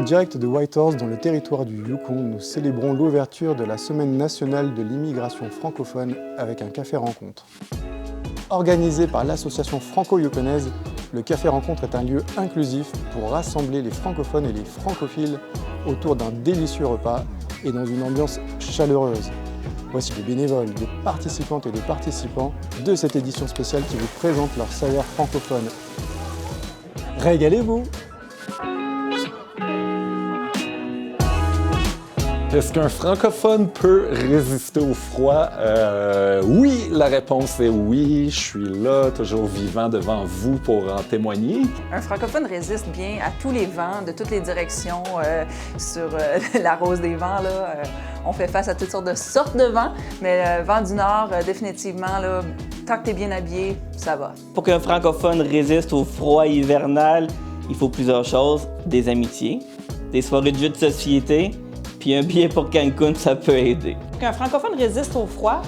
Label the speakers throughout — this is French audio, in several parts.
Speaker 1: direct de Whitehorse, dans le territoire du Yukon, nous célébrons l'ouverture de la Semaine nationale de l'immigration francophone avec un café rencontre. Organisé par l'association franco-yukonaise, le café rencontre est un lieu inclusif pour rassembler les francophones et les francophiles autour d'un délicieux repas et dans une ambiance chaleureuse. Voici les bénévoles, les participantes et les participants de cette édition spéciale qui vous présentent leurs saveurs francophones. Régalez-vous!
Speaker 2: Est-ce qu'un francophone peut résister au froid? Oui, la réponse est oui. Je suis là, toujours vivant devant vous pour en témoigner.
Speaker 3: Un francophone résiste bien à tous les vents, de toutes les directions sur la rose des vents. Là, on fait face à toutes sortes de vents, mais vent du nord, définitivement, là, tant que tu es bien habillé, ça va.
Speaker 4: Pour qu'un francophone résiste au froid hivernal, il faut plusieurs choses. Des amitiés, des soirées de jeux de société, puis un billet pour Cancun, ça peut aider.
Speaker 5: Pour qu'un francophone résiste au froid,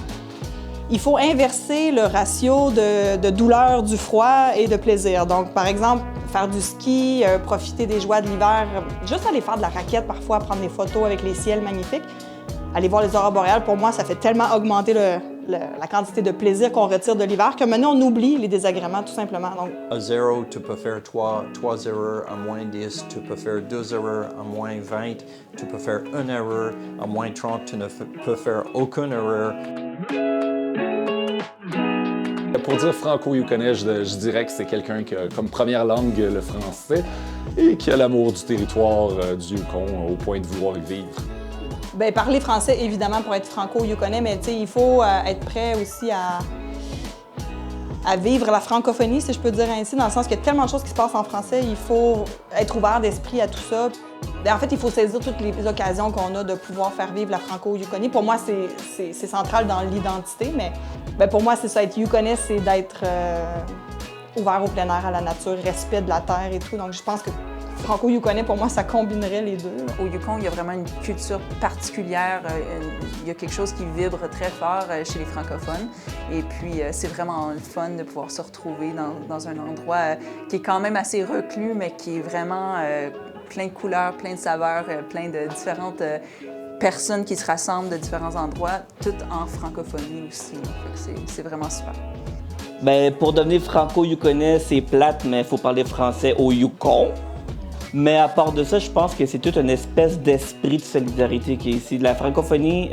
Speaker 5: il faut inverser le ratio de douleur du froid et de plaisir. Donc, par exemple, faire du ski, profiter des joies de l'hiver, juste aller faire de la raquette parfois, prendre des photos avec les ciels magnifiques, aller voir les aurores boréales, pour moi, ça fait tellement augmenter la quantité de plaisir qu'on retire de l'hiver que maintenant, on oublie les désagréments, tout simplement. Donc,
Speaker 6: À 0, tu peux faire 3 erreurs, à moins 10, tu peux faire 2 erreurs, à moins 20, tu peux faire 1 erreur, à moins 30, tu ne peux faire aucune erreur.
Speaker 2: Pour dire franco-yukonais, je dirais que c'est quelqu'un qui a comme première langue le français et qui a l'amour du territoire du Yukon au point de vouloir y vivre.
Speaker 5: bien, parler français, évidemment, pour être franco-yukonais, mais il faut être prêt aussi à vivre la francophonie, si je peux dire ainsi, dans le sens qu'il y a tellement de choses qui se passent en français, il faut être ouvert d'esprit à tout ça. En fait, il faut saisir toutes les occasions qu'on a de pouvoir faire vivre la franco-yukonie. Pour moi, c'est central dans l'identité, mais pour moi, c'est ça, être yukonais, c'est d'être ouvert au plein air, à la nature, respect de la terre et tout. Donc, je pense que franco-yukonais, pour moi, ça combinerait les deux.
Speaker 3: Au Yukon, il y a vraiment une culture particulière. Il y a quelque chose qui vibre très fort chez les francophones. Et puis, c'est vraiment le fun de pouvoir se retrouver dans un endroit qui est quand même assez reclus, mais qui est vraiment plein de couleurs, plein de saveurs, plein de différentes personnes qui se rassemblent de différents endroits, toutes en francophonie aussi. C'est vraiment super.
Speaker 4: Ben, pour devenir franco-yukonais, c'est plate, mais il faut parler français au Yukon. Mais à part de ça, je pense que c'est toute une espèce d'esprit de solidarité qui est ici. La francophonie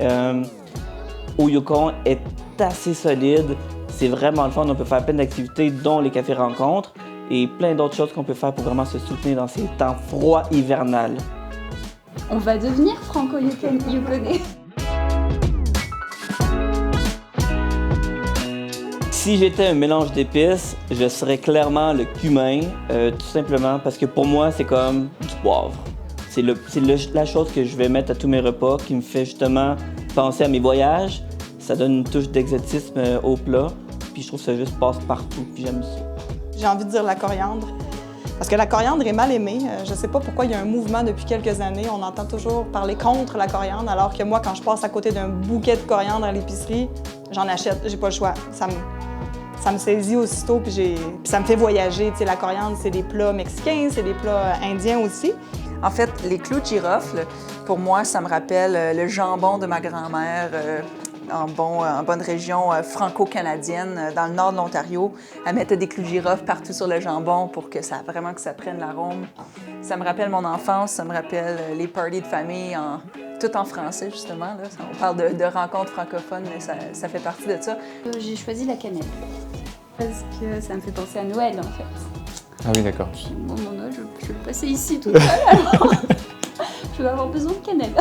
Speaker 4: au Yukon est assez solide. C'est vraiment le fun. On peut faire plein d'activités, dont les cafés rencontres et plein d'autres choses qu'on peut faire pour vraiment se soutenir dans ces temps froids hivernales.
Speaker 7: On va devenir franco-yukonais.
Speaker 4: Si j'étais un mélange d'épices, je serais clairement le cumin, tout simplement parce que pour moi, c'est comme du poivre. C'est la chose que je vais mettre à tous mes repas qui me fait justement penser à mes voyages. Ça donne une touche d'exotisme au plat, puis je trouve que ça juste passe partout, puis j'aime ça.
Speaker 5: J'ai envie de dire la coriandre, parce que la coriandre est mal aimée. Je ne sais pas pourquoi il y a un mouvement depuis quelques années. On entend toujours parler contre la coriandre, alors que moi, quand je passe à côté d'un bouquet de coriandre à l'épicerie, j'en achète, j'ai pas le choix. Ça me saisit aussitôt, puis ça me fait voyager. Tu sais, la coriandre, c'est des plats mexicains, c'est des plats indiens aussi.
Speaker 3: En fait, les clous de girofle, pour moi, ça me rappelle le jambon de ma grand-mère en bonne région franco-canadienne, dans le nord de l'Ontario. Elle mettait des clous de girofle partout sur le jambon pour que ça prenne l'arôme. Ça me rappelle mon enfance, ça me rappelle les parties de famille, tout en français, justement. Là. On parle de rencontres francophones, mais ça fait partie de ça.
Speaker 7: J'ai choisi la cannelle, parce que ça me fait penser à Noël, en fait.
Speaker 1: Ah oui, d'accord.
Speaker 7: Puis, bon, mon Noël, je vais le passer ici tout seul, alors je vais avoir besoin de cannelle.